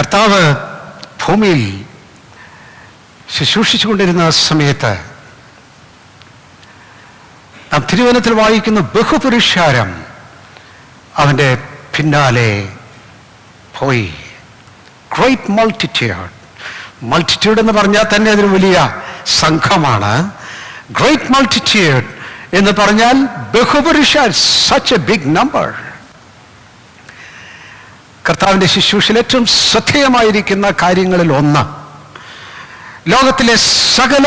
കർത്താവ് ഭൂമിയിൽ ശുശ്രൂഷിച്ചുകൊണ്ടിരുന്ന സമയത്ത് നാം തിരുവചനത്തിൽ വായിക്കുന്ന ബഹുപുരുഷാരം അവൻ്റെ പിന്നാലെ പോയി. ഗ്രേറ്റ് മൾട്ടിറ്റ്യൂഡ് എന്ന് പറഞ്ഞാൽ തന്നെ അതൊരു വലിയ സംഘമാണ്. ഗ്രേറ്റ് മൾട്ടിറ്റ്യൂഡ് എന്ന് പറഞ്ഞാൽ ബഹുപുരുഷാർ, സച്ച് എ ബിഗ് നമ്പർ. കർത്താവിൻ്റെ ശുശ്രൂഷയിൽ ഏറ്റവും ശ്രദ്ധേയമായിരിക്കുന്ന കാര്യങ്ങളിൽ ഒന്ന്, ലോകത്തിലെ സകല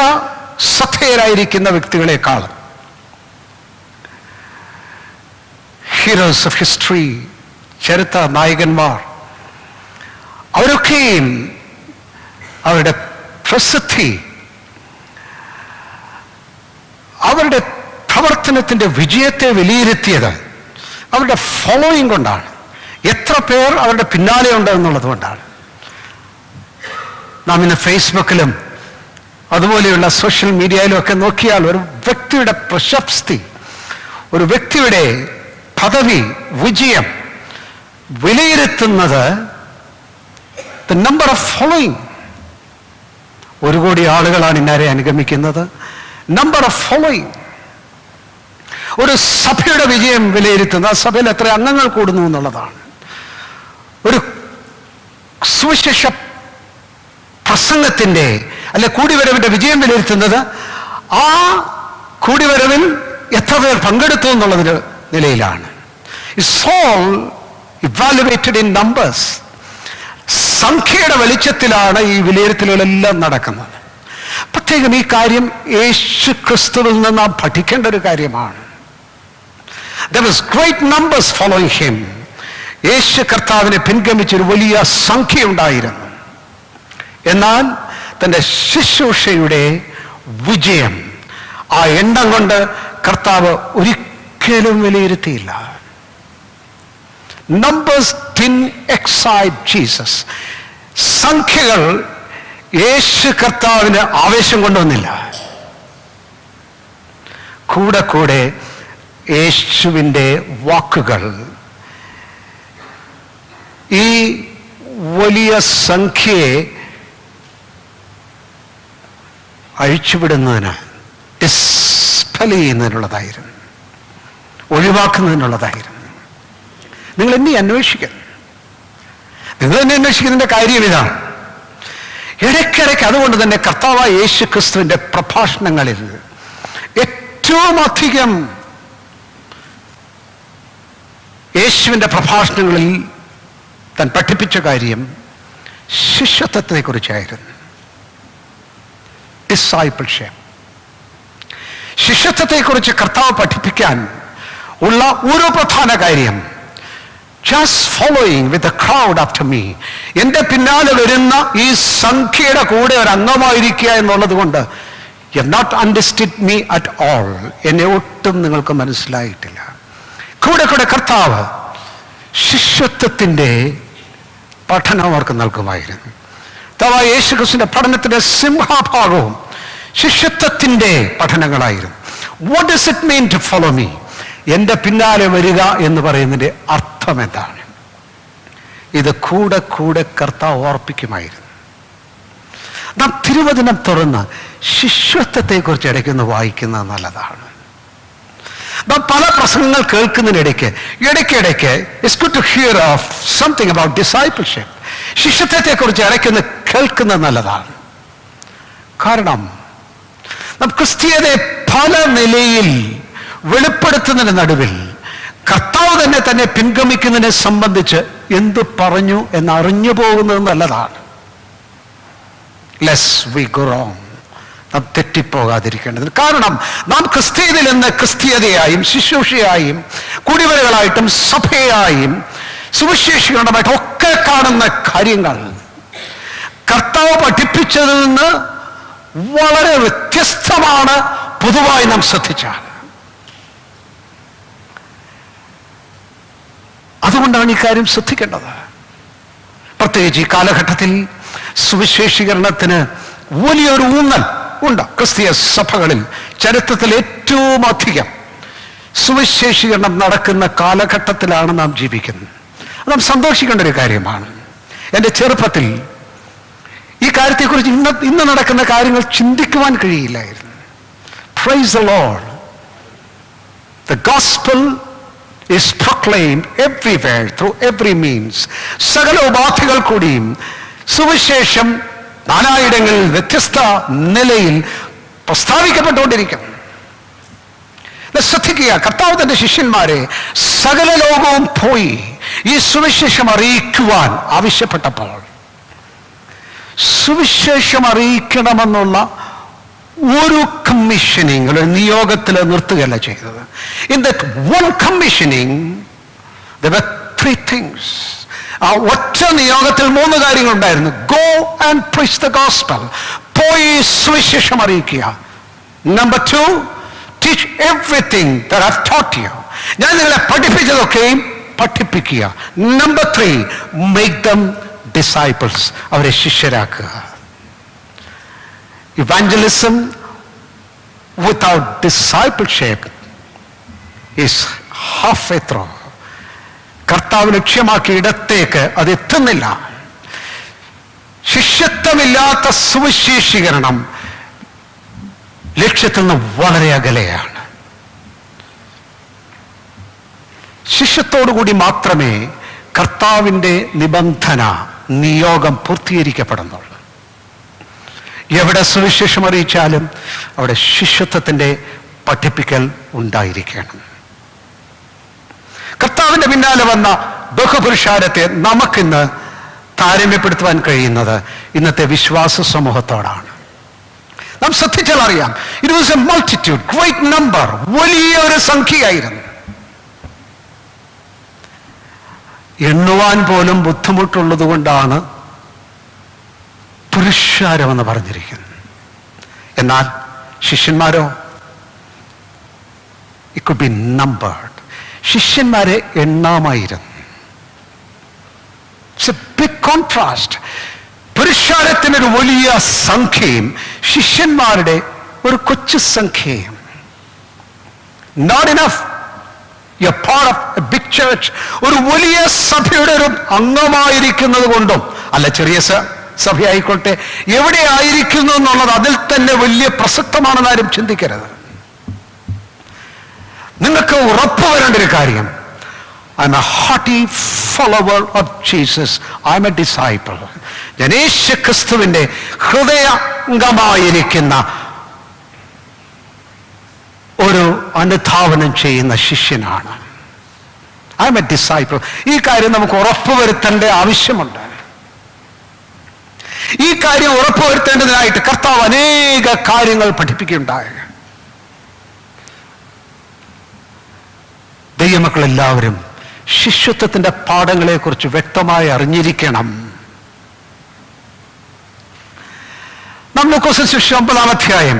ശ്രദ്ധേയരായിരിക്കുന്ന വ്യക്തികളെക്കാൾ, ഹീറോസ് ഓഫ് ഹിസ്റ്ററി, ചരിത്ര നായകന്മാർ, അവരൊക്കെയും അവരുടെ പ്രസിദ്ധി, അവരുടെ പ്രവർത്തനത്തിൻ്റെ വിജയത്തെ വിലയിരുത്തിയത് അവരുടെ ഫോളോയിങ് കൊണ്ടാണ്. എത്ര പേർ അവരുടെ പിന്നാലെ ഉണ്ട് എന്നുള്ളത് കൊണ്ടാണ്. നാം ഇന്ന് ഫേസ്ബുക്കിലും അതുപോലെയുള്ള സോഷ്യൽ മീഡിയയിലും ഒക്കെ നോക്കിയാൽ ഒരു വ്യക്തിയുടെ പ്രശസ്തി, ഒരു വ്യക്തിയുടെ പദവി, വിജയം വിലയിരുത്തുന്നത് the number of following. 1 crore ആളുകളാണ് ഇന്നാരെ അനുഗമിക്കുന്നത്. Number of following. ഒരു സഭയുടെ വിജയം വിലയിരുത്തുന്നത് ആ സഭയിൽ എത്ര അംഗങ്ങൾ കൂടുന്നു എന്നുള്ളതാണ്. ഒരു സുവിശേഷ പ്രസംഗത്തിൻ്റെ അല്ലെ കൂടിവരവിൻ്റെ വിജയം വിലയിരുത്തുന്നത് ആ കൂടിവരവിൽ എത്ര പേർ പങ്കെടുത്തു എന്നുള്ളതിൻ്റെ നിലയിലാണ്. It's all evaluated in numbers. സംഖ്യയുടെ വെളിച്ചത്തിലാണ് ഈ വിലയിരുത്തലുകളെല്ലാം നടക്കുന്നത്. പ്രത്യേകം ഈ കാര്യം യേശു ക്രിസ്തുവിൽ നിന്ന് നാം പഠിക്കേണ്ട ഒരു കാര്യമാണ്. There was great numbers following him. യേശു കർത്താവിനെ പിൻഗമിച്ചൊരു വലിയ സംഖ്യ ഉണ്ടായിരുന്നു. എന്നാൽ തൻ്റെ ശുശ്രൂഷയുടെ വിജയം ആ എണ്ണം കൊണ്ട് കർത്താവ് ഒരിക്കലും വിലയിരുത്തിയില്ല. Numbers didn't excite Jesus. സംഖ്യകൾ യേശു കർത്താവിന് ആവേശം കൊണ്ടുവന്നില്ല. കൂടെ കൂടെ യേശുവിൻ്റെ വാക്കുകൾ ഈ വലിയ സംഖ്യയെ അഴിച്ചുവിടുന്നതിന്, ഡിസ്പെൽ ചെയ്യുന്നതിനുള്ളതായിരുന്നു, ഒഴിവാക്കുന്നതിനുള്ളതായിരുന്നു. നിങ്ങൾ എന്നെ അന്വേഷിക്കണം. നിങ്ങൾ എന്നെ അന്വേഷിക്കുന്നതിൻ്റെ കാര്യം ഇതാണ്. ഇടയ്ക്കിടയ്ക്ക് അതുകൊണ്ട് തന്നെ കർത്താവായ യേശു ക്രിസ്തുവിൻ്റെ പ്രഭാഷണങ്ങളിൽ ഏറ്റവും അധികം യേശുവിൻ്റെ പ്രഭാഷണങ്ങളിൽ താൻ പഠിപ്പിച്ച കാര്യം ശിഷ്യത്വത്തെക്കുറിച്ചായിരുന്നു. ഡിസൈപ്പിൾഷിപ്പ്. ശിഷ്യത്വത്തെക്കുറിച്ച് കർത്താവ് പഠിപ്പിക്കാൻ ഉള്ള ഒരു പ്രധാന കാര്യം, just following with the crowd after me. എൻ്റെ പിന്നാലെ വരുന്ന ഈ സംഖ്യയുടെ കൂടെ ഒരു അംഗമായിരിക്കുക എന്നുള്ളത് കൊണ്ട് you have not understood me at all. എന്നെ ഒട്ടും നിങ്ങൾക്ക് മനസ്സിലായിട്ടില്ല. കൂടെ കൂടെ കർത്താവ് ശിഷ്യത്വത്തിൻ്റെ പഠനം അവർക്ക് നൽകുമായിരുന്നു. കർത്താവായ യേശു ക്രിസ്തുവിൻ്റെ പഠനത്തിൻ്റെ സിംഹഭാഗവും ശിഷ്യത്വത്തിൻ്റെ പഠനങ്ങളായിരുന്നു. What does it mean to follow me? എൻ്റെ പിന്നാലെ വരിക എന്ന് പറയുന്നതിൻ്റെ അർത്ഥം എന്താണ്? ഇത് കൂടെ കൂടെ കർത്താവ് ഓർപ്പിക്കുമായിരുന്നു. നാം തിരുവചനം തുറന്ന് ശിഷ്യത്വത്തെക്കുറിച്ച് ഇടയ്ക്കൊന്ന് വായിക്കുന്നത് നല്ലതാണ്. നാം പല പ്രസംഗങ്ങൾ കേൾക്കുന്നതിനിടയ്ക്ക് ഇടയ്ക്കിടയ്ക്ക് it's good to hear of something about discipleship. ശിഷ്യത്വത്തെക്കുറിച്ച് ഇടയ്ക്കൊന്ന് കേൾക്കുന്നത് നല്ലതാണ്. കാരണം നാം ക്രിസ്തീയതയെ പല നിലയിൽ വെളിപ്പെടുത്തുന്നതിന് നടുവിൽ കർത്താവ് തന്നെ പിൻഗമിക്കുന്നതിനെ സംബന്ധിച്ച് എന്തു പറഞ്ഞു എന്നറിഞ്ഞു പോകുന്നത് നല്ലതാണ്. Less we go wrong. നാം തെറ്റിപ്പോകാതിരിക്കേണ്ടത്. കാരണം നാം ക്രിസ്തീയതയിൽ നിന്ന് ക്രിസ്തീയതയായും ശുശ്രൂഷയായും കുടിവരകളായിട്ടും സഭയായും സുവിശേഷങ്ങളുമായിട്ടും ഒക്കെ കാണുന്ന കാര്യങ്ങൾ കർത്താവ് പഠിപ്പിച്ചതിൽ നിന്ന് വളരെ വ്യത്യസ്തമാണ്. പൊതുവായി നാം ശ്രദ്ധിച്ചാൽ അതുകൊണ്ടാണ് ഈ കാര്യം ശ്രദ്ധിക്കേണ്ടത്. പ്രത്യേകിച്ച് ഈ കാലഘട്ടത്തിൽ സുവിശേഷീകരണത്തിന് വലിയൊരു ഊന്നൽ ഉണ്ട്. ക്രിസ്തീയ സഭകളിൽ ചരിത്രത്തിൽ ഏറ്റവും അധികം സുവിശേഷീകരണം നടക്കുന്ന കാലഘട്ടത്തിലാണ് നാം ജീവിക്കുന്നത്. നാം സന്തോഷിക്കേണ്ട ഒരു കാര്യമാണ്. എൻ്റെ ചെറുപ്പത്തിൽ ഈ കാര്യത്തെക്കുറിച്ച് ഇന്ന് നടക്കുന്ന കാര്യങ്ങൾ ചിന്തിക്കുവാൻ കഴിയില്ലായിരുന്നു. Praise the Lord. The gospel is proclaimed everywhere through every means. സകല ഉപാധികൾ കൂടിയും സുവിശേഷം നാനായിടങ്ങളിൽ വ്യത്യസ്ത നിലയിൽ പ്രസ്താവിക്കപ്പെട്ടുകൊണ്ടിരിക്കുന്നു. ശ്രദ്ധിക്കുക, കർത്താവ് തന്റെ ശിഷ്യന്മാരെ സകല ലോകവും പോയി ഈ സുവിശേഷം അറിയിക്കുവാൻ ആവശ്യപ്പെട്ടപ്പോൾ സുവിശേഷം അറിയിക്കണമെന്നുള്ള ഒരു കമ്മീഷനിങ്, ഒരു നിയോഗത്തിൽ നിർത്തുകയല്ല ചെയ്തത്. In that one commissioning there were three things. ആ ഒറ്റ നിയോഗത്തിൽ 3 കാര്യങ്ങളുണ്ടായിരുന്നു. Go and preach the gospel, പോയി സുവിശേഷം അറിയിക്കുക. Number 2, teach everything that I have taught you, ഞാൻ നിങ്ങളെ പഠിപ്പിച്ചതൊക്കെയും പഠിപ്പിക്കുക. നമ്പർ 3, മേക്ക് ദം ഡിസൈപ്പിൾസ്, അവരെ ശിഷ്യരാക്കുക. Evangelism without discipleship is halfway through. കർത്താവ് ലക്ഷ്യമാക്കിയ ഇടത്തേക്ക് അത് എത്തുന്നില്ല. ശിഷ്യത്വമില്ലാത്ത സുവിശേഷീകരണം ലക്ഷ്യത്തിൽ നിന്ന് വളരെ അകലെയാണ്. ശിഷ്യത്തോടുകൂടി മാത്രമേ കർത്താവിൻ്റെ നിബന്ധന, നിയോഗം പൂർത്തീകരിക്കപ്പെടുന്നുള്ളൂ. എവിടെ സുവിശേഷം അറിയിച്ചാലും അവിടെ ശിഷ്യത്വത്തിൻ്റെ പഠിപ്പിക്കൽ ഉണ്ടായിരിക്കണം. കർത്താവിൻ്റെ പിന്നാലെ വന്ന ബഹുപുരുഷാരത്തെ നമുക്കിന്ന് താരതമ്യപ്പെടുത്തുവാൻ കഴിയുന്നത് ഇന്നത്തെ വിശ്വാസ സമൂഹത്തോടാണ്. നാം ശ്രദ്ധിച്ചാൽ അറിയാം, it was a multitude, great number, വലിയൊരു സംഖ്യയായിരുന്നു. എണ്ണുവാൻ പോലും ബുദ്ധിമുട്ടുള്ളത് കൊണ്ടാണ് പുരുഷാരമെന്ന് പറഞ്ഞിരിക്കുന്നത്. എന്നാൽ ശിഷ്യന്മാരോ, ഇറ്റ് കുഡ് ബി നമ്പേർഡ്. ശിഷ്യന്മാരെ എണ്ണാമായിരുന്നു. It's a big contrast. പുരുഷാരത്തിനൊരു വലിയ സംഖ്യയും ശിഷ്യന്മാരുടെ ഒരു കൊച്ചു സംഖ്യയും. Not enough you are part of a big church. ഒരു വലിയ സഭയുടെ ഒരു അംഗമായിരിക്കുന്നത് കൊണ്ടും അല്ല, ചെറിയ സഭയായിക്കോട്ടെ, എവിടെ ആയിരിക്കുന്നു എന്നുള്ളത് അതിൽ തന്നെ വലിയ പ്രസക്തമാണെന്ന് ആരും ചിന്തിക്കരുത്. നിങ്ങൾക്ക് ഉറപ്പ് വരേണ്ട ഒരു കാര്യം, I'm a hearty follower of Jesus, I'm a disciple. ഞാൻ യേശു ക്രിസ്തുവിൻ്റെ ഹൃദയംഗമായിരിക്കുന്ന ഒരു അനുധാവനം ചെയ്യുന്ന ശിഷ്യനാണ്. I'm a disciple. ഈ കാര്യം നമുക്ക് ഉറപ്പുവരുത്തേണ്ട ആവശ്യമുണ്ട്. ഈ കാര്യം ഉറപ്പുവരുത്തേണ്ടതിനായിട്ട് കർത്താവ് അനേക കാര്യങ്ങൾ പഠിപ്പിക്കുകയുണ്ടായി. ദൈവമക്കളെല്ലാവരും ശിഷ്യത്വത്തിന്റെ പാഠങ്ങളെക്കുറിച്ച് വ്യക്തമായി അറിഞ്ഞിരിക്കണം. നാം ലൂക്കോസ് സുവിശേഷം 9-ാം അധ്യായം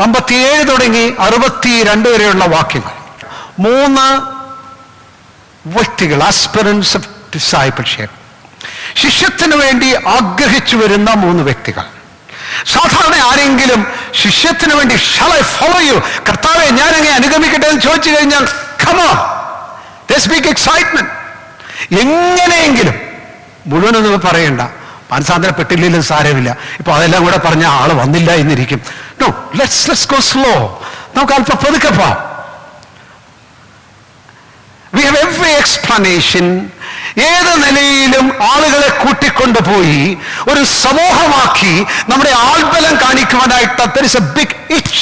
57 തുടങ്ങി 62 വരെയുള്ള വാക്യങ്ങൾ, 3 വ്യക്തികൾ, ആസ്പിറൻസ് ഓഫ് ഡിസൈപ്പിൾഷിപ്പ്, ശിഷ്യത്തിന് വേണ്ടി ആഗ്രഹിച്ചു വരുന്ന 3 വ്യക്തികൾ. സാധാരണ ആരെങ്കിലും ശിഷ്യത്തിന് വേണ്ടി ഷാൽ ഐ ഫോളോ യു, കർത്താവെ ഞാൻ അങ്ങനെ അനുഗമിക്കട്ടെ എന്ന് ചോദിച്ചു കഴിഞ്ഞാൽ come on, there's big excitement. എങ്ങനെയെങ്കിലും മുഴുവനൊന്നും പറയണ്ട, മനസാന്തരപ്പെട്ടില്ലെങ്കിലും സാരമില്ല, ഇപ്പൊ അതെല്ലാം കൂടെ പറഞ്ഞ ആള് വന്നില്ല എന്നിരിക്കും. No, let's go slow. നമുക്ക് അല്പം പതുക്കെ പോവാം. We have every explanation. ഏത് നിലയിലും ആളുകളെ കൂട്ടിക്കൊണ്ടുപോയി ഒരു സമൂഹമാക്കി നമ്മുടെ ആൾബലം കാണിക്കുവാനായിട്ട് there is a big itch.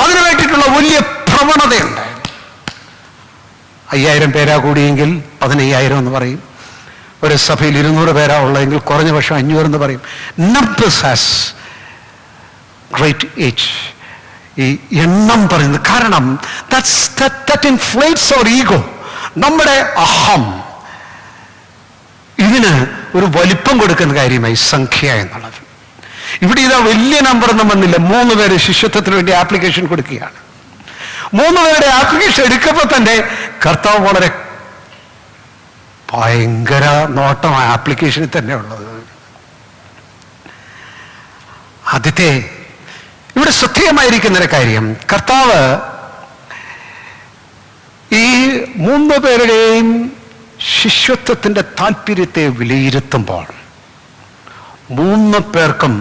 അതിനു വേണ്ടിയിട്ടുള്ള വലിയ പ്രവണതയുണ്ട്. 5000 പേരാ കൂടിയെങ്കിൽ 15000 എന്ന് പറയും. ഒരു സഭയിൽ 200 പേരാ ഉള്ളതെങ്കിൽ കുറഞ്ഞ പക്ഷം 500 എന്ന് പറയും. Numbers has great age. ഈ എണ്ണം പറയുന്നത് കാരണം that inflates our ego. നമ്മുടെ അഹം ഇതിന് ഒരു വലിപ്പം കൊടുക്കുന്ന കാര്യമായി സംഖ്യ എന്നുള്ളത്. ഇവിടെ ഇതാ വലിയ നമ്പറൊന്നും വന്നില്ല. 3 പേര് ശിഷ്യത്വത്തിന് വേണ്ടി ആപ്ലിക്കേഷൻ കൊടുക്കുകയാണ്. 3 പേരുടെ ആപ്ലിക്കേഷൻ എടുക്കുമ്പോൾ തന്നെ കർത്താവ് വളരെ ഭയങ്കര നോട്ടം ആപ്ലിക്കേഷനിൽ തന്നെ ഉള്ളത്. ആദ്യത്തെ ഇവിടെ ശ്രദ്ധേയമായിരിക്കുന്നൊരു കാര്യം, കർത്താവ് ഈ 3 പേരുടെയും ശിഷ്യത്വത്തിന്റെ താല്പര്യത്തെ വിലയിരുത്തുമ്പോൾ 3 പേർക്കും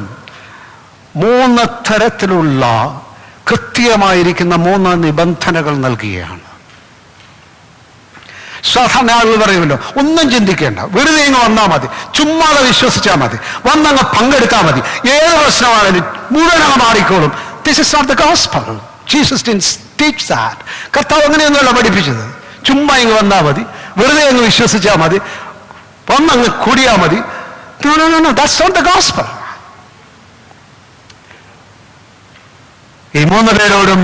3 തരത്തിലുള്ള കൃത്യമായിരിക്കുന്ന 3 നിബന്ധനകൾ നൽകുകയാണ്. സാധാരണ ആളുകൾ പറയുമല്ലോ, ഒന്നും ചിന്തിക്കേണ്ട, വെറുതെ ഇങ്ങ് വന്നാൽ മതി, ചുമ്മാതെ വിശ്വസിച്ചാൽ മതി, വന്നങ്ങ് പങ്കെടുത്താൽ മതി, ഏത് പ്രശ്നമാണെങ്കിലും മുഴുവനങ്ങ് മാറിക്കോളും. This is not the gospel. Jesus didn't teach that. കർത്താവ് അങ്ങനെയൊന്നുമല്ല പഠിപ്പിച്ചത്. ചുമ്മാ ഇങ്ങ് വന്നാൽ മതി, വെറുതെ അങ്ങ് വിശ്വസിച്ചാൽ മതി, വന്നങ്ങ് കൂടിയാൽ മതി. No, no, no, no. That's not the gospel. ഈ 3 പേരോടും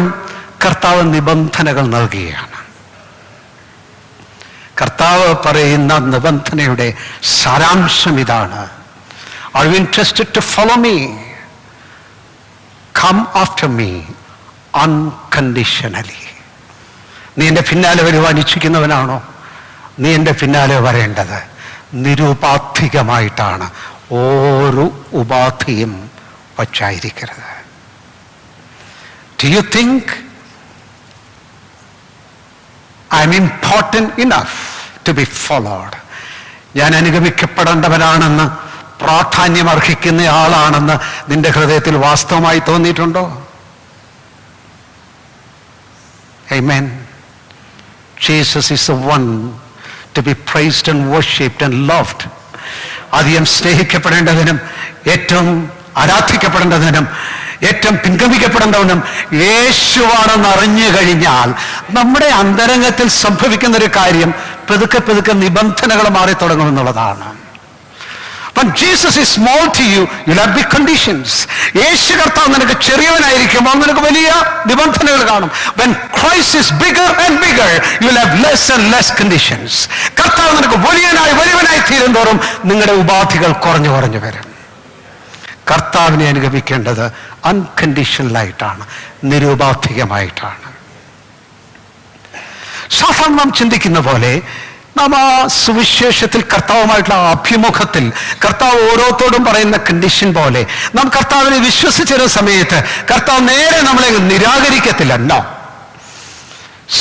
കർത്താവ് നിബന്ധനകൾ നൽകുകയാണ്. കർത്താവ് പറയുന്ന നിബന്ധനയുടെ സാരാംശം ഇതാണ്: Are you interested to follow me? Come after me unconditionally. നീ എൻ്റെ പിന്നാലെ വരുവാൻ ഇച്ഛിക്കുന്നവനാണോ? നീ എൻ്റെ പിന്നാലെ വരേണ്ടത് നിരുപാധികമായിട്ടാണ്. ഓരോ ഉപാധിയും വച്ചായിരിക്കരുത്. Do you think I'm important enough to be followed? ഞാൻ അനുഗമിക്കപ്പെടേണ്ടവനാണെന്ന്, പ്രാധാന്യം അർഹിക്കുന്ന ആളാണെന്ന് നിന്റെ ഹൃദയത്തിൽ വാസ്തവമായി തോന്നിയിട്ടുണ്ടോ? Amen. Jesus is the one to be praised and worshipped and loved. അധികം സ്നേഹിക്കപ്പെടേണ്ടതിനും ഏറ്റവും ആരാധിക്കപ്പെടേണ്ടതിനും ഏറ്റവും പിൻഗമിക്കപ്പെടേണ്ടവനും യേശുവാണെന്ന് അറിഞ്ഞു കഴിഞ്ഞാൽ നമ്മുടെ അന്തരംഗത്തിൽ സംഭവിക്കുന്ന ഒരു കാര്യം പതുക്കെ പതുക്കെ നിബന്ധനകൾ മാറി തുടങ്ങുമെന്നുള്ളതാണ്. When Jesus is small to you, you'll have big conditions. യേശു കർത്താവ് നിനക്ക് ചെറിയവനായിരിക്കുമ്പോൾ നിനക്ക് വലിയ നിബന്ധനകൾ കാണും. When Christ is bigger and bigger, you'll have less and less conditions. കർത്താവ് നിനക്ക് വലിയവനായി തീരുന്തോറും നിങ്ങളുടെ ഉപാധികൾ കുറഞ്ഞു കുറഞ്ഞു വരും. കർത്താവിനെ അനുഗമിക്കേണ്ടത് അൺകണ്ടീഷണലായിട്ടാണ്, നിരുപാധികമായിട്ടാണ്. സാധാരണ നാം ചിന്തിക്കുന്ന പോലെ നാം ആ സുവിശേഷത്തിൽ കർത്താവുമായിട്ടുള്ള അഭിമുഖത്തിൽ കർത്താവ് ഓരോരുത്തോടും പറയുന്ന കണ്ടീഷൻ പോലെ നാം കർത്താവിനെ വിശ്വസിച്ചിരുന്ന സമയത്ത് കർത്താവ് നേരെ നമ്മളെ നിരാകരിക്കത്തില്ല. നോ,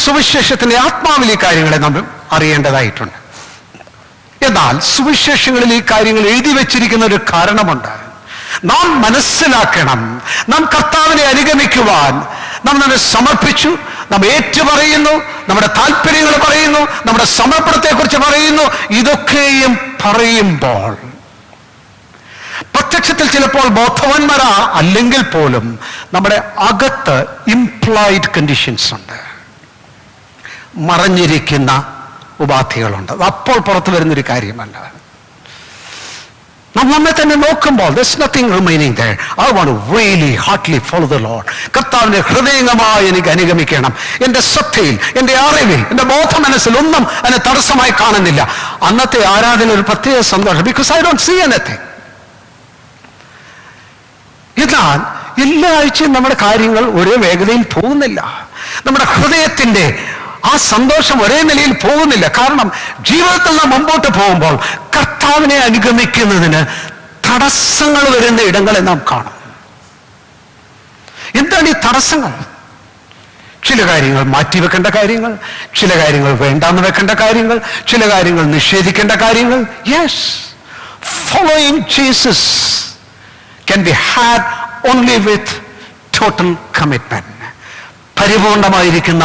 സുവിശേഷത്തിന്റെ ആത്മാവിൽ ഈ കാര്യങ്ങളെ നാം അറിയേണ്ടതായിട്ടുണ്ട്. എന്നാൽ സുവിശേഷങ്ങളിൽ ഈ കാര്യങ്ങൾ എഴുതി വെച്ചിരിക്കുന്ന ഒരു കാരണമുണ്ട്. നാം മനസ്സിലാക്കണം, നാം കർത്താവിനെ അനുഗമിക്കുവാൻ നാം നമ്മെ സമർപ്പിച്ചു, നാം ഏറ്റുപറയുന്നു, നമ്മുടെ താല്പര്യങ്ങൾ പറയുന്നു, നമ്മുടെ സമർപ്പണത്തെക്കുറിച്ച് പറയുന്നു. ഇതൊക്കെയും പറയുമ്പോൾ പ്രത്യക്ഷത്തിൽ ചിലപ്പോൾ ബോധവാന്മാരാ അല്ലെങ്കിൽ പോലും നമ്മുടെ അകത്ത് ഇംപ്ലോയിഡ് കണ്ടീഷൻസ് ഉണ്ട്, മറഞ്ഞിരിക്കുന്ന ഉപാധികളുണ്ട്. അത് അപ്പോൾ പുറത്തു വരുന്നൊരു കാര്യമല്ല. നാം നമ്മെ തന്നെ നോക്കുമ്പോൾ there's nothing remaining there. I want to really heartily follow the Lord. കർത്താവിനെ ഹൃദയംഗമായി എനിക്ക് അനുഗമിക്കണം. എൻ്റെ ശ്രദ്ധയിൽ, എൻ്റെ അറിവിൽ, എൻ്റെ ബോധമനസ്സിൽ ഒന്നും അതിനെ തടസ്സമായി കാണുന്നില്ല. അന്നത്തെ ആരാധന ഒരു പ്രത്യേക സന്തോഷം. Because I don't see anything. എന്നാൽ എല്ലാ ആഴ്ചയും നമ്മുടെ കാര്യങ്ങൾ ഒരേ വേഗതയിൽ പോകുന്നില്ല. നമ്മുടെ ഹൃദയത്തിൻ്റെ ആ സന്തോഷം ഒരേ നിലയിൽ പോകുന്നില്ല. കാരണം ജീവിതത്തിൽ നാം മുമ്പോട്ട് പോകുമ്പോൾ കർത്താവിനെ അനുഗമിക്കുന്നതിന് തടസ്സങ്ങൾ വരുന്ന ഇടങ്ങളെ നാം കാണും. എന്താണ് ഈ തടസ്സങ്ങൾ? ചില കാര്യങ്ങൾ മാറ്റിവെക്കേണ്ട കാര്യങ്ങൾ, ചില കാര്യങ്ങൾ വേണ്ടാന്ന് വെക്കേണ്ട കാര്യങ്ങൾ, ചില കാര്യങ്ങൾ നിഷേധിക്കേണ്ട കാര്യങ്ങൾ. Yes, following Jesus can be had only with total commitment. പരിപൂർണമായിരിക്കുന്ന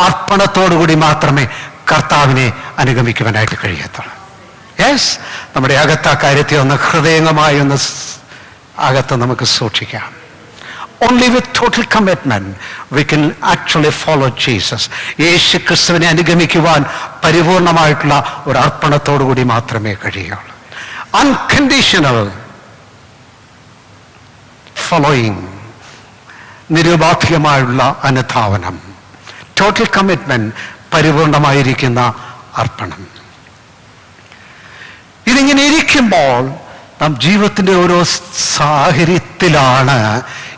അർപ്പണത്തോടുകൂടി മാത്രമേ കർത്താവിനെ അനുഗമിക്കുവാനായിട്ട് കഴിയത്തുള്ളൂ. യെസ്, നമ്മുടെ അകത്ത് ആ കാര്യത്തെ ഒന്ന് ഹൃദയംഗമായി ഒന്ന് അകത്ത് നമുക്ക് സൂക്ഷിക്കാം. Only with total commitment we can actually follow Jesus. യേശു ക്രിസ്തുവിനെ അനുഗമിക്കുവാൻ പരിപൂർണമായിട്ടുള്ള ഒരു അർപ്പണത്തോടുകൂടി മാത്രമേ കഴിയുള്ളൂ. Unconditional following, നിരുപാധികമായുള്ള അനുധാവനം, ടോട്ടൽ കമ്മിറ്റ്മെന്റ്, പരിപൂർണമായിരിക്കുന്ന അർപ്പണം. ഇതിങ്ങനെ ഇരിക്കുമ്പോൾ നാം ജീവിതത്തിൻ്റെ ഓരോ സാഹചര്യത്തിലാണ്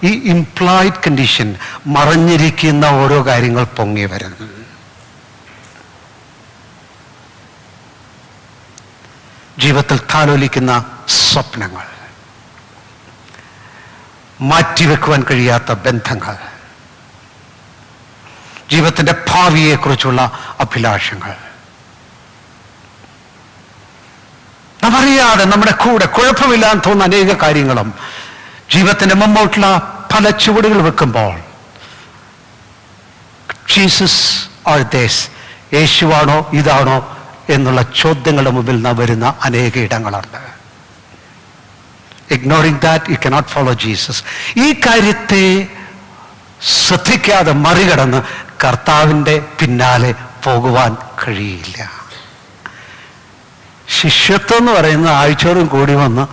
ഈ ഇംപ്ലോയിഡ് കണ്ടീഷൻ, മറഞ്ഞിരിക്കുന്ന ഓരോ കാര്യങ്ങൾ പൊങ്ങി വരുന്നത്. ജീവിതത്തിൽ താലോലിക്കുന്ന സ്വപ്നങ്ങൾ, മാറ്റിവെക്കുവാൻ കഴിയാത്ത ബന്ധങ്ങൾ, ജീവിതത്തിൻ്റെ ഭാവിയെക്കുറിച്ചുള്ള അഭിലാഷങ്ങൾ. നാം അറിയുക, അറിയാതെ നമ്മുടെ കൂടെ കുഴപ്പമില്ലാന്ന് തോന്നുന്ന അനേക കാര്യങ്ങളും ജീവിതത്തിന്റെ മുമ്പോട്ടുള്ള പല ചുവടുകൾ വെക്കുമ്പോൾ ജീസസ് ഓർ ദിസ്, യേശുവാണോ ഇതാണോ എന്നുള്ള ചോദ്യങ്ങളുടെ മുമ്പിൽ നാം വരുന്ന അനേക ഇടങ്ങളുണ്ട്. Ignoring that you cannot follow Jesus. ഈ കാര്യത്തെ ശ്രദ്ധിക്കാതെ മറികടന്ന് കർത്താവിൻ്റെ പിന്നാലെ പോകുവാൻ കഴിയില്ല. ശിഷ്യത്വം എന്ന് പറയുന്ന ആഴ്ചയോടും കൂടി വന്ന്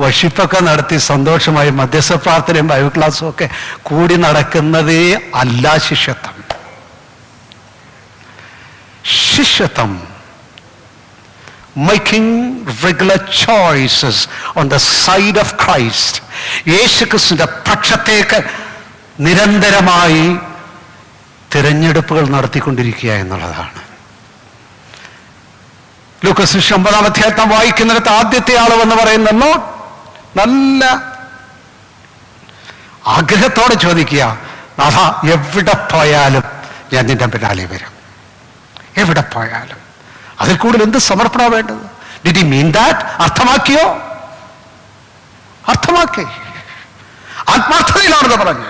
വർഷിപ്പൊക്കെ നടത്തി സന്തോഷമായി മധ്യസ്ഥ പ്രാർത്ഥനയും ബൈബിൾ ക്ലാസ്സും ഒക്കെ കൂടി നടക്കുന്നതേ അല്ല ശിഷ്യത്വം. ശിഷ്യത്വം making regular choices on the side of Christ, യേശുക്രിസ്തുവിന്റെ പക്ഷത്തേക്ക് നിരന്തരമായി തിരഞ്ഞെടുപ്പുകൾ നടത്തിക്കൊണ്ടിരിക്കുക എന്നുള്ളതാണ്. ലൂക്കോസ് 9-ാം അധ്യായം വായിക്കുന്നിടത്ത് ആദ്യത്തെ ആളെന്ന് പറയുന്നല്ലോ നല്ല ആഗ്രഹത്തോടെ ചോദിക്കുക, നാഥ എവിടെ പോയാലും ഞാൻ നിന്റെ പിന്നാലെ വരും, എവിടെ പോയാലും. അതിൽ കൂടുതൽ എന്ത് സമർപ്പണമാണ് വേണ്ടത്? Did he mean that? അർത്ഥമാക്കിയോ? അർത്ഥമാക്കി, ആത്മാർത്ഥതയിലാണെന്ന് പറഞ്ഞു.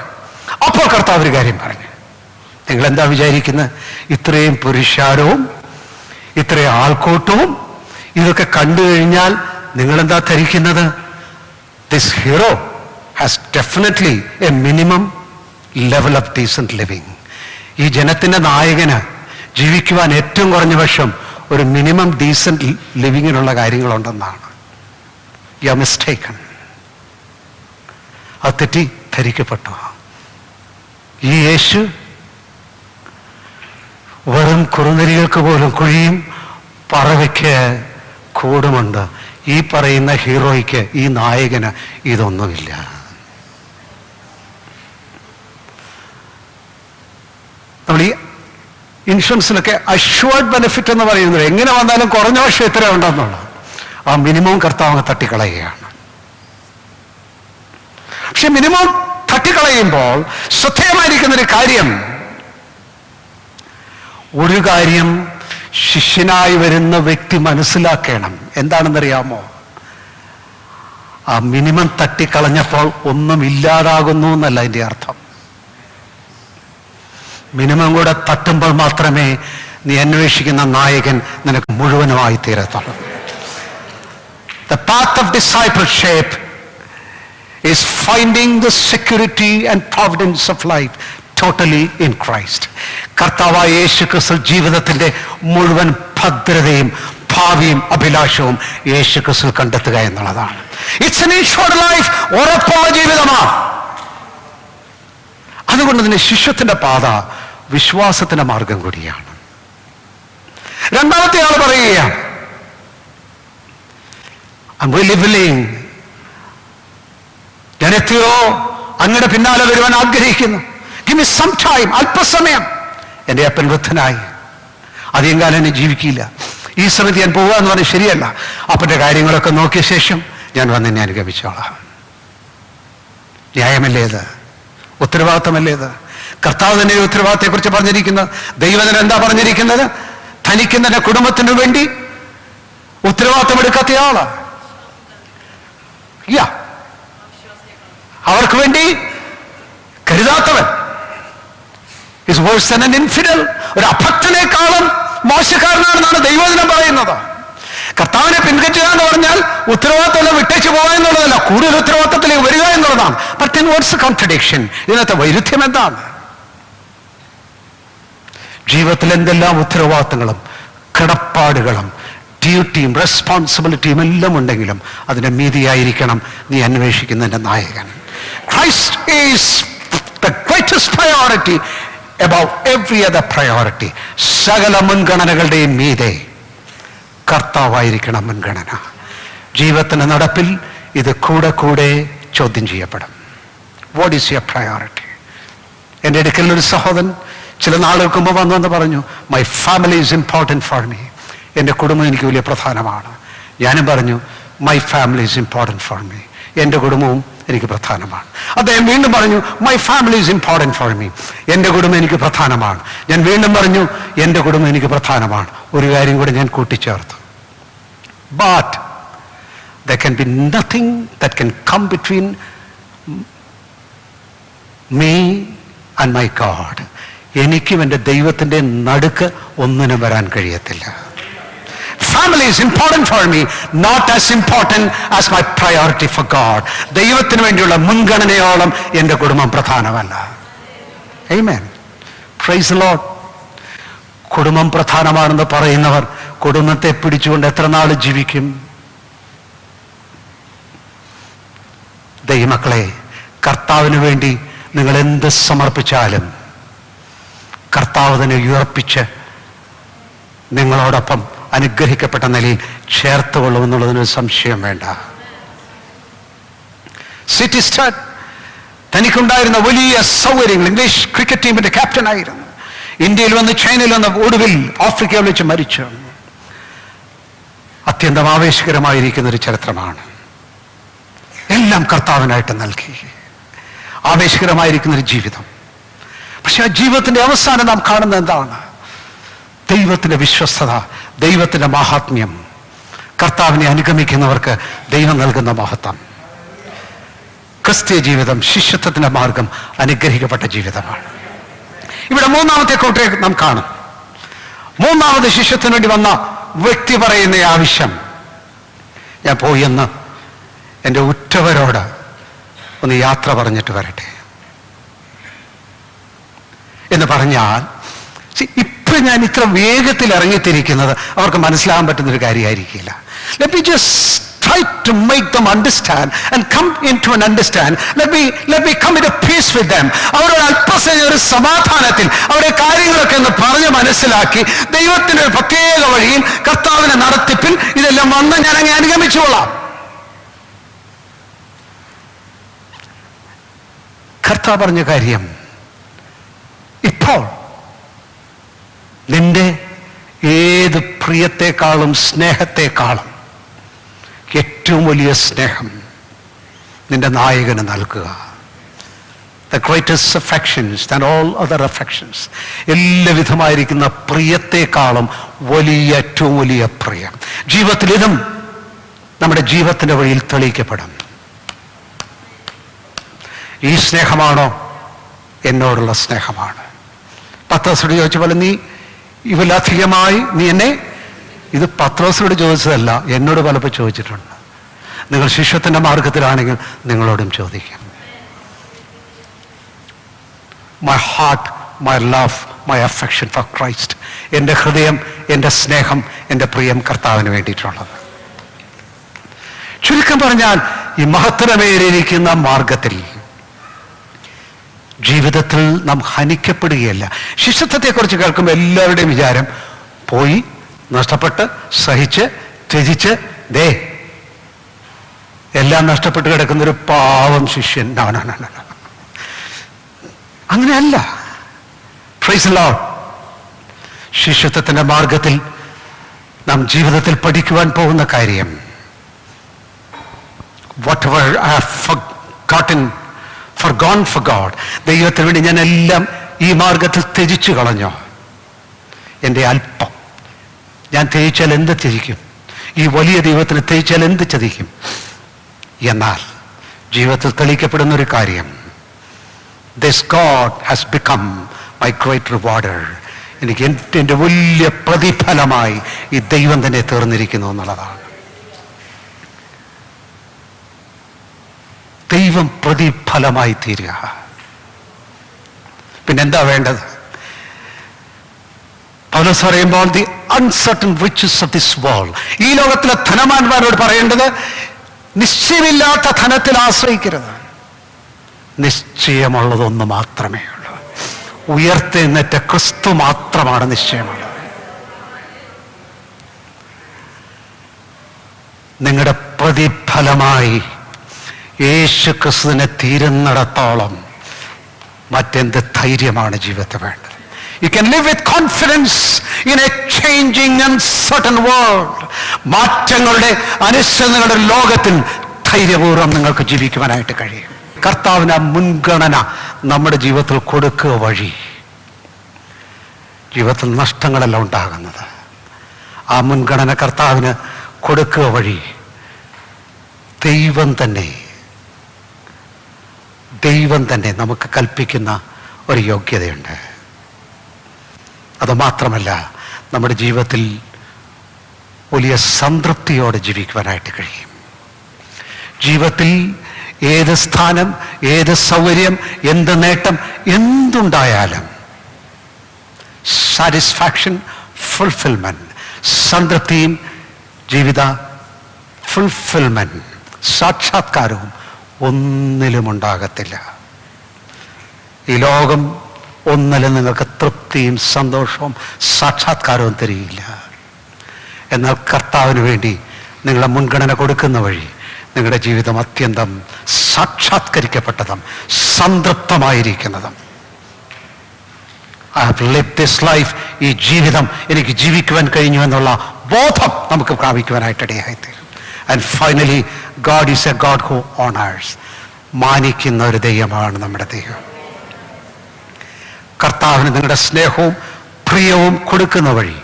അപ്പോൾ കർത്താവ് ഒരു കാര്യം പറഞ്ഞു, നിങ്ങൾ എന്താ വിചാരിക്കുന്നത്? ഇത്രയും പുരുഷാരവും ഇത്രയും ആൾക്കൂട്ടവും ഇതൊക്കെ കണ്ടു കഴിഞ്ഞാൽ നിങ്ങളെന്താ ധരിക്കുന്നത്? This hero has definitely a minimum level of decent living. ഈ ജനത്തിന്റെ നായകന് ജീവിക്കുവാൻ ഏറ്റവും കുറഞ്ഞ പക്ഷം ഒരു മിനിമം ഡീസന്റ് ലിവിങ്ങിനുള്ള കാര്യങ്ങളുണ്ടെന്നാണ്. You are mistaken. അത് തെറ്റി ധരിക്കപ്പെട്ടു. ഈ യേശു വെറും കുറുനരികൾക്ക് പോലും കുഴിയും പറവയ്ക്ക് കൂടുമുണ്ട്. ഈ പറയുന്ന ഹീറോയ്ക്ക്, ഈ നായകന് ഇതൊന്നുമില്ല. നമ്മൾ ഈ ഇൻഷുറൻസിലൊക്കെ അഷ്വേർഡ് ബെനിഫിറ്റ് എന്ന് പറയുന്നത് എങ്ങനെ വന്നാലും കുറഞ്ഞ പക്ഷം എത്ര ഉണ്ടെന്നുള്ളത് ആ മിനിമം കർത്താവ് തട്ടിക്കളയുകയാണ്. പക്ഷെ മിനിമം തട്ടിക്കളയുമ്പോൾ ശ്രദ്ധേയമായിരിക്കുന്നൊരു കാര്യം, ഒരു കാര്യം ശിഷ്യനായി വരുന്ന വ്യക്തി മനസ്സിലാക്കണം. എന്താണെന്നറിയാമോ? ആ മിനിമം തട്ടിക്കളഞ്ഞപ്പോൾ ഒന്നും ഇല്ലാതാകുന്നു എന്നല്ല അതിൻ്റെ അർത്ഥം. മിനിമം കൂടെ തട്ടുമ്പോൾ മാത്രമേ നീ അന്വേഷിക്കുന്ന നായകൻ നിനക്ക് മുഴുവനുമായി തീരത്തുള്ളൂ. The path of discipleship is finding the security and providence of life totally in Christ. കർത്താവായ യേശുക്രിസ്തു ജീവിതത്തിന്റെ മുഴുവൻ ഭദ്രതയും ഭാവിയും അഭിലാഷവും യേശുക്രിസ്തു കണ്ടെത്തുക എന്നുള്ളതാണ്. ഇറ്റ്സ് an assured life, ഉറപ്പുള്ള ജീവിതമാണ്. അതുകൊണ്ട് തന്നെ ശിഷ്യത്തിന്റെ പാത വിശ്വാസത്തിന്റെ മാർഗം കൂടിയാണ്. രണ്ടാമത്തെ ആൾ പറയുകയാണ്, I'm really willing, ഞാൻ എത്തിയോ അങ്ങയുടെ പിന്നാലെ വരുവാൻ ആഗ്രഹിക്കുന്നു. Give me some time, അല്പസമയം. എൻ്റെ അപ്പൻ വൃദ്ധനായി, അധികം കാലം എന്നെ ജീവിക്കില്ല, ഈ സമയത്ത് ഞാൻ പോവുക എന്ന് പറഞ്ഞാൽ ശരിയല്ല. അപ്പൻ്റെ കാര്യങ്ങളൊക്കെ നോക്കിയ ശേഷം ഞാൻ വന്ന് എന്നെ അനുഗമിച്ചോളാം. ന്യായമല്ലേ ഇത്? ഉത്തരവാദിത്തമല്ലേ ഇത്? കർത്താവ് തന്നെ ഉത്തരവാദിത്തത്തെക്കുറിച്ച് പറഞ്ഞിരിക്കുന്നത്. ദൈവത്തിന് എന്താ പറഞ്ഞിരിക്കുന്നത്? തനിക്കും തന്റെ കുടുംബത്തിനു വേണ്ടി ഉത്തരവാദിത്തം എടുക്കാത്തയാള്, അവർക്ക് വേണ്ടി കരുതാത്തവൻ is worse than an infidel. ഒരു അഭക്തനേക്കാളും മോശക്കാരനാണെന്നാണ് ദൈവവചനം പറയുന്നത്. കർത്താവിനെ പിൻപറ്റുക എന്ന് പറഞ്ഞാൽ ഉത്തരവാദിത്തം വിട്ടേച്ച് പോവുക എന്നുള്ളതല്ല, കൂടുതൽ ഉത്തരവാദിത്തത്തിലേക്ക് വരിക എന്നുള്ളതാണ്. But then what's the contradiction? ഇതിനകത്ത് വൈരുദ്ധ്യം എന്താണ്? ജീവിതത്തിൽ എന്തെല്ലാം ഉത്തരവാദിത്തങ്ങളും കടപ്പാടുകളും ഡ്യൂട്ടിയും റെസ്പോൺസിബിലിറ്റിയും എല്ലാം ഉണ്ടെങ്കിലും അതിന്റെ മീതിയായിരിക്കണം നീ അന്വേഷിക്കുന്നതിന്റെ നായകൻ. Christ is the greatest priority above every other priority. സകല മുൻഗണനകളുടെയും മീതെ കർത്താവായിരിക്കണം മുൻഗണന. ജീവിതത്തിന്റെ നടപ്പിൽ ഇത് കൂടെ കൂടെ ചോദ്യം ചെയ്യപ്പെടും. What is your priority? എൻ്റെ അടുക്കൽ ഒരു സഹോദരൻ ചില നാളുകൾക്ക് മുമ്പ് വന്നു പറഞ്ഞു, my family is important for me. എൻ്റെ കുടുംബം എനിക്ക് വലിയ പ്രധാനമാണ്. ഞാനും പറഞ്ഞു, my family is important for me. എൻ്റെ കുടുംബവും എനിക്ക് പ്രധാനമാണ്. അദ്ദേഹം വീണ്ടും പറഞ്ഞു, my family is important for me. എൻ്റെ കുടുംബം എനിക്ക് പ്രധാനമാണ്. ഞാൻ വീണ്ടും പറഞ്ഞു, എൻ്റെ കുടുംബം എനിക്ക് പ്രധാനമാണ്. ഒരു കാര്യം കൂടെ ഞാൻ കൂട്ടിച്ചേർത്തു, but there can be nothing that can come between me and my God. എനിക്കും എൻ്റെ ദൈവത്തിൻ്റെ നടുക്ക് ഒന്നിനും വരാൻ കഴിയത്തില്ല. Family is important for me, not as important as my priority for God. ദൈവത്തിന് വേണ്ടിയുള്ള മുൻഗണനയോളം എൻ്റെ കുടുംബം പ്രധാനമല്ല. Amen. Praise the Lord. കുടുംബം പ്രധാനമാണെന്ന് പറയുന്നവർ കുടുംബത്തെ പിടിച്ചുകൊണ്ട് എത്ര നാൾ ജീവിക്കും? ദൈവമക്കളെ, കർത്താവിന് വേണ്ടി നിങ്ങൾ എന്ത് സമർപ്പിച്ചാലും കർത്താവ് തന്നെ ഉയർപ്പിച്ച് നിങ്ങളോടൊപ്പം അനുഗ്രഹിക്കപ്പെട്ട നിലയിൽ ചേർത്തുകൊള്ളുമെന്നുള്ളതിനൊരു സംശയം വേണ്ട. സിറ്റി സ്റ്റാർ തനിക്കുണ്ടായിരുന്ന വലിയ സൗകര്യങ്ങൾ, ഇംഗ്ലീഷ് ക്രിക്കറ്റ് ടീമിന്റെ ക്യാപ്റ്റനായിരുന്നു, ഇന്ത്യയിൽ വന്ന് ചൈനയിൽ വന്ന് ഒടുവിൽ ആഫ്രിക്കയിൽ വെച്ച് മരിച്ചു. അത്യന്തം ആവേശകരമായിരിക്കുന്നൊരു ചരിത്രമാണ്. എല്ലാം കർത്താവിനായിട്ട് നൽകി ആവേശകരമായിരിക്കുന്നൊരു ജീവിതം. പക്ഷെ ആ ജീവിതത്തിന്റെ അവസാനം നാം കാണുന്നത് എന്താണ്? ദൈവത്തിന്റെ വിശ്വസ്തത, ദൈവത്തിന്റെ മഹാത്മ്യം, കർത്താവിനെ അനുഗമിക്കുന്നവർക്ക് ദൈവം നൽകുന്ന മഹത്വം. ക്രിസ്തീയ ജീവിതം, ശിഷ്യത്വത്തിന്റെ മാർഗം അനുഗ്രഹിക്കപ്പെട്ട ജീവിതമാണ്. ഇവിടെ മൂന്നാമത്തെ കൂട്ടരെ നാം കാണും. മൂന്നാമത് ശിഷ്യത്തിന് വേണ്ടി വന്ന വ്യക്തി പറയുന്ന ആവശ്യം, ഞാൻ പോയി എന്ന് എൻ്റെ ഉറ്റവരോട് ഒന്ന് യാത്ര പറഞ്ഞിട്ട് വരട്ടെ എന്ന് പറഞ്ഞാൽ, ഇപ്പൊ ഞാൻ ഇത്ര വേഗത്തിൽ ഇറങ്ങിത്തിരിക്കുന്നത് അവർക്ക് മനസ്സിലാകാൻ പറ്റുന്നൊരു കാര്യമായിരിക്കില്ല. Let me just try to make them understand and come into an understand. Let me come into peace with them. അവരോട് അല്പസമയം ഒരു സമാധാനത്തിൽ അവരുടെ കാര്യങ്ങളൊക്കെ ഒന്ന് പറഞ്ഞ് മനസ്സിലാക്കി ദൈവത്തിന്റെ ഒരു പ്രത്യേക വഴിയിൽ കർത്താവിനെ നടത്തിപ്പിൽ ഇതെല്ലാം വന്ന് ഞാൻ അങ്ങ് അനുഗമിച്ചുകൊള്ളാം. കർത്താവ് പറഞ്ഞ കാര്യം, ഇപ്പോൾ നിന്റെ ഏത് പ്രിയത്തെക്കാളും സ്നേഹത്തെക്കാളും ഏറ്റവും വലിയ സ്നേഹം നിന്റെ നായകന് നൽകുക. The greatest affections than all other affections. എല്ലാ വിധമായിരിക്കുന്ന പ്രിയത്തെക്കാളും വലിയ ഏറ്റവും വലിയ പ്രിയം. ജീവിതത്തിൽ ഇതും നമ്മുടെ ജീവിതത്തിന്റെ വഴിയിൽ തെളിയിക്കപ്പെടും. ഈ സ്നേഹമാണോ എന്നോടുള്ള സ്നേഹമാണ്? പത്രോസിനോട് ചോദിച്ച പോലെ, നീ ഇവലധികമായി നീ എന്നെ, ഇത് പത്രോസിനോട് ചോദിച്ചതല്ല, എന്നോട് പലപ്പോൾ ചോദിച്ചിട്ടുണ്ട്. നിങ്ങൾ ശിഷ്യത്തിന്റെ മാർഗത്തിലാണെങ്കിൽ നിങ്ങളോടും ചോദിക്കാം. My heart, my love, my affection for Christ. എൻ്റെ ഹൃദയം, എൻ്റെ സ്നേഹം, എൻ്റെ പ്രിയം കർത്താവിന് വേണ്ടിയിട്ടുള്ളത്. ചുരുക്കം പറഞ്ഞാൽ, ഈ മഹത്തരമേറിയിരിക്കുന്ന മാർഗത്തിൽ ജീവിതത്തിൽ നാം ഹനിക്കപ്പെടുകയല്ല. ശിഷ്യത്വത്തെക്കുറിച്ച് കേൾക്കുമ്പോൾ എല്ലാവരുടെയും വിചാരം, പോയി നഷ്ടപ്പെട്ട് സഹിച്ച് ത്യജിച്ച് ദേ എല്ലാം നഷ്ടപ്പെട്ട് കിടക്കുന്നൊരു പാവം ശിഷ്യൻ. അങ്ങനെയല്ല. Praise the Lord. ശിഷ്യത്വത്തിന്റെ മാർഗത്തിൽ നാം ജീവിതത്തിൽ പഠിക്കുവാൻ പോകുന്ന കാര്യം, whatever I have forgotten, forgone for God, ദൈവത്തിന് വേണ്ടി ഞാൻ എല്ലാം ഈ മാർഗത്തിൽ ത്യജിച്ചു കളഞ്ഞോ. എൻ്റെ അല്പം ഞാൻ ത്യജിച്ചാൽ എന്ത് ത്യജിക്കും? ഈ വലിയ ദൈവത്തിന് ത്യജിച്ചാൽ എന്ത് ചതിക്കും? എന്നാൽ ജീവിതത്തിൽ തെളിയിക്കപ്പെടുന്ന ഒരു കാര്യം, this God has become my great rewarder. എനിക്ക് എൻ്റെ വലിയ പ്രതിഫലമായി ഈ ദൈവം തന്നെ തീർന്നിരിക്കുന്നു എന്നുള്ളതാണ്. ദൈവം പ്രതിഫലമായി തീരുക. പിന്നെന്താ വേണ്ടത്? പൗലോസ് പറയുമ്പോൾ, the uncertain riches of this world, ഈ ലോകത്തിലെ ധനവാന്മാരോട് പറയേണ്ടത്, നിശ്ചയമില്ലാത്ത ധനത്തിൽ ആശ്രയിക്കരുത്. നിശ്ചയമുള്ളതൊന്ന് മാത്രമേ ഉള്ളൂ. ഉയർത്തെഴുന്നേറ്റ ക്രിസ്തു മാത്രമാണ് നിശ്ചയമുള്ളത്. നിങ്ങളുടെ പ്രതിഫലമായി യേശു ക്രിസ്തുവിനെ തീരുന്നിടത്തോളം മറ്റെന്ത് ധൈര്യമാണ് ജീവിതത്തിൽ വേണ്ടത്? You can live with confidence in a changing uncertain world. മാറ്റങ്ങളുടെ അനിശ്ചിതങ്ങളുടെ ലോകത്തിൽ ധൈര്യപൂർവ്വം നിങ്ങൾക്ക് ജീവിക്കുവാനായിട്ട് കഴിയും. കർത്താവിന് മുൻഗണന നമ്മുടെ ജീവിതത്തിൽ കൊടുക്കുക വഴി ജീവിതത്തിൽ നഷ്ടങ്ങളല്ല ഉണ്ടാകുന്നത്. ആ മുൻഗണന കർത്താവിന് കൊടുക്കുക വഴി ദൈവം തന്നെ നമുക്ക് കൽപ്പിക്കുന്ന ഒരു യോഗ്യതയുണ്ട്. അതുമാത്രമല്ല, നമ്മുടെ ജീവിതത്തിൽ വലിയ സംതൃപ്തിയോടെ ജീവിക്കുവാനായിട്ട് കഴിയും. ജീവിതത്തിൽ ഏത് സ്ഥാനം, ഏത് സൗകര്യം, എന്ത് നേട്ടം, എന്തുണ്ടായാലും സാറ്റിസ്ഫാക്ഷൻ, ഫുൾഫിൽമെന്റ്, സംതൃപ്തിയും ജീവിത ഫുൾഫിൽമെന്റ്, സാക്ഷാത്കാരവും ഒന്നിലും ഉണ്ടാകത്തില്ല. ഈ ലോകം ഒന്നിലും നിങ്ങൾക്ക് തൃപ്തിയും സന്തോഷവും സാക്ഷാത്കാരവും തരികയില്ല. എന്നാൽ കർത്താവിന് വേണ്ടി നിങ്ങളെ മുൻഗണന കൊടുക്കുന്ന വഴി നിങ്ങളുടെ ജീവിതം അത്യന്തം സാക്ഷാത്കരിക്കപ്പെട്ടതും സംതൃപ്തമായിരിക്കുന്നതും. I have lived this life, ഈ ജീവിതം എനിക്ക് ജീവിക്കുവാൻ കഴിഞ്ഞു എന്നുള്ള ബോധം നമുക്ക് പ്രാപിക്കുവാനായിട്ടിടയായിത്തീരും. And finally, God is a God who honours. മാനിക്കുന്ന ഒരു ദൈവമാണ് നമ്മുടെ ദൈവം. കർത്താവിന് നിങ്ങളുടെ സ്നേഹവും പ്രിയവും കൊടുക്കുന്ന വഴി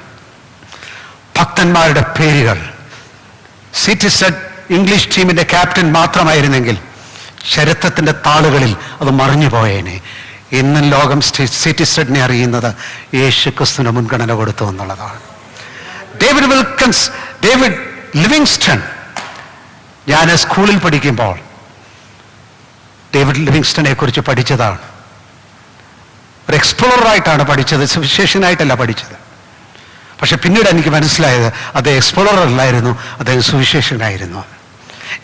ഭക്തന്മാരുടെ പേരുകൾ സിറ്റിസൺ ഇംഗ്ലീഷ് ടീമിന്റെ ക്യാപ്റ്റൻ മാത്രമായിരുന്നെങ്കിൽ ചരിത്രത്തിന്റെ താളുകളിൽ അത് മറിഞ്ഞു പോയേനെ. ഇന്നും ലോകം സിറ്റിസണിനെ അറിയുന്നത് യേശു ക്രിസ്തുവിന് മുൻഗണന കൊടുത്തു എന്നുള്ളതാണ്. ഡേവിഡ് ലിവിങ്സ്റ്റൺ, ഞാൻ സ്കൂളിൽ പഠിക്കുമ്പോൾ ഡേവിഡ് ലിവിങ്സ്റ്റനെ കുറിച്ച് പഠിച്ചതാണ്. ഒരു എക്സ്പ്ലോററായിട്ടാണ് പഠിച്ചത്, സുവിശേഷനായിട്ടല്ല പഠിച്ചത്. പക്ഷെ പിന്നീട് എനിക്ക് മനസ്സിലായത് അത് എക്സ്പ്ലോറർ അല്ലായിരുന്നു, അദ്ദേഹം സുവിശേഷനായിരുന്നു.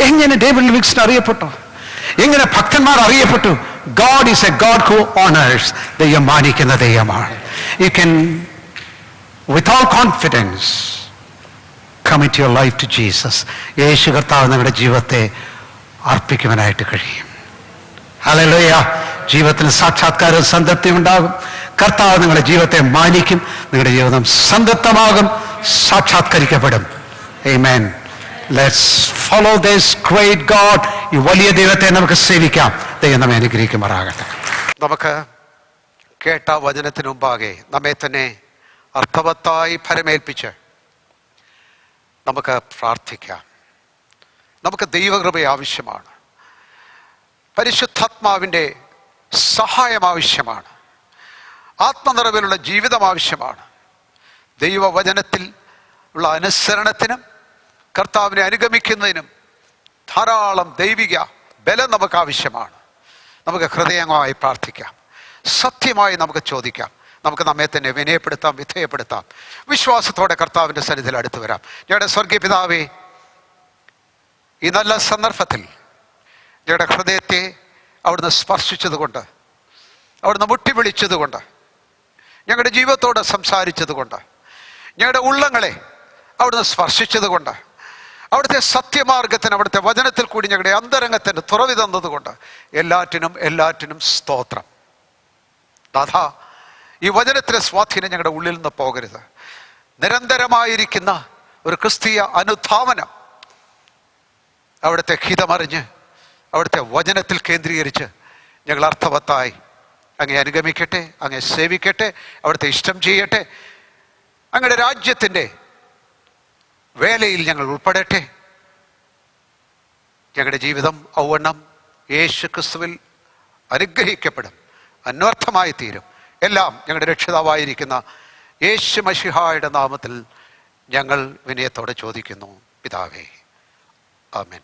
എങ്ങനെ ഡേവിഡ് ലിവിങ്സ്റ്റൺ അറിയപ്പെട്ടു? എങ്ങനെ ഭക്തന്മാർ അറിയപ്പെട്ടു? God is a God who honors. ദൈവം മാനിക്കുന്ന ദൈവമാണ്. You can with all confidence commit your life to Jesus. യേശു കർത്താവ് നിങ്ങളുടെ ജീവിതത്തെ അർപ്പിക്കുവാനായിട്ട് കഴിയും. ഹല്ലേലൂയ. ജീവിതത്തിന് സാക്ഷാത്കാരവും സംതൃപ്തിയും ഉണ്ടാകും. കർത്താവ് നിങ്ങളുടെ ജീവിതത്തെ മാനിക്കും. നിങ്ങളുടെ ജീവിതം സംതൃപ്തമാകും, സാക്ഷാത്കരിക്കപ്പെടും. Amen. Let's follow this great God. ഈ വലിയ ദൈവത്തെ നമുക്ക് സേവിക്കാം. ദൈവം നമ്മെ അനുഗ്രഹിക്കുമാറാകട്ടെ. നമുക്ക് കേട്ട വചനത്തിന് മുമ്പാകെ നമ്മെ തന്നെ അർത്ഥവത്തായി ഫലമേൽപ്പിച്ച് നമുക്ക് പ്രാർത്ഥിക്കാം. നമുക്ക് ദൈവകൃപ ആവശ്യമാണ്. പരിശുദ്ധാത്മാവിൻ്റെ സഹായം ആവശ്യമാണ്. ആത്മനിറവിലുള്ള ജീവിതം ആവശ്യമാണ്. ദൈവവചനത്തിൽ ഉള്ള അനുസരണത്തിനും കർത്താവിനെ അനുഗമിക്കുന്നതിനും ധാരാളം ദൈവിക ബലം നമുക്ക് ആവശ്യമാണ്. നമുക്ക് ഹൃദയമായി പ്രാർത്ഥിക്കാം. സത്യമായി നമുക്ക് ചോദിക്കാം. നമുക്ക് നമ്മെ തന്നെ വിനയപ്പെടുത്താം, വിധേയപ്പെടുത്താം. വിശ്വാസത്തോടെ കർത്താവിൻ്റെ സന്നിധിയിൽ അടുത്ത് വരാം. ഞങ്ങളുടെ സ്വർഗീയ പിതാവേ, ഈ നല്ല സന്ദർഭത്തിൽ ഞങ്ങളുടെ ഹൃദയത്തെ അവിടുന്ന് സ്പർശിച്ചതുകൊണ്ട്, അവിടുന്ന് മുട്ടി വിളിച്ചതുകൊണ്ട്, ഞങ്ങളുടെ ജീവിതത്തോട് സംസാരിച്ചതുകൊണ്ട്, ഞങ്ങളുടെ ഉള്ളങ്ങളെ അവിടുന്ന് സ്പർശിച്ചതുകൊണ്ട്, അവിടുത്തെ സത്യമാർഗത്തിന്, അവിടുത്തെ വചനത്തിൽ കൂടി ഞങ്ങളുടെ അന്തരംഗത്തിന് തുറവി തന്നതുകൊണ്ട് എല്ലാറ്റിനും സ്തോത്രം. നാഥ, ഈ വചനത്തിലെ സ്വാധീനം ഞങ്ങളുടെ ഉള്ളിൽ നിന്ന് പോകരുത്. നിരന്തരമായിരിക്കുന്ന ഒരു ക്രിസ്തീയ അനുധാവനം അവിടുത്തെ ഹിതമറിഞ്ഞ് അവിടുത്തെ വചനത്തിൽ കേന്ദ്രീകരിച്ച് ഞങ്ങൾ അർത്ഥവത്തായി അങ്ങേ അനുഗമിക്കട്ടെ, അങ്ങേ സേവിക്കട്ടെ, അവിടുത്തെ ഇഷ്ടം ചെയ്യട്ടെ. അങ്ങയുടെ രാജ്യത്തിൻ്റെ വേലയിൽ ഞങ്ങൾ ഉൾപ്പെടട്ടെ. ഞങ്ങളുടെ ജീവിതം ഔവണ്ണം യേശു ക്രിസ്തുവിൽ അനുഗ്രഹിക്കപ്പെടും, അന്വർത്ഥമായി തീരും. എല്ലാം ഞങ്ങളുടെ രക്ഷിതാവായിരിക്കുന്ന യേശു മശിഹായുടെ നാമത്തിൽ ഞങ്ങൾ വിനയത്തോടെ ചോദിക്കുന്നു, പിതാവേ. ആമേൻ.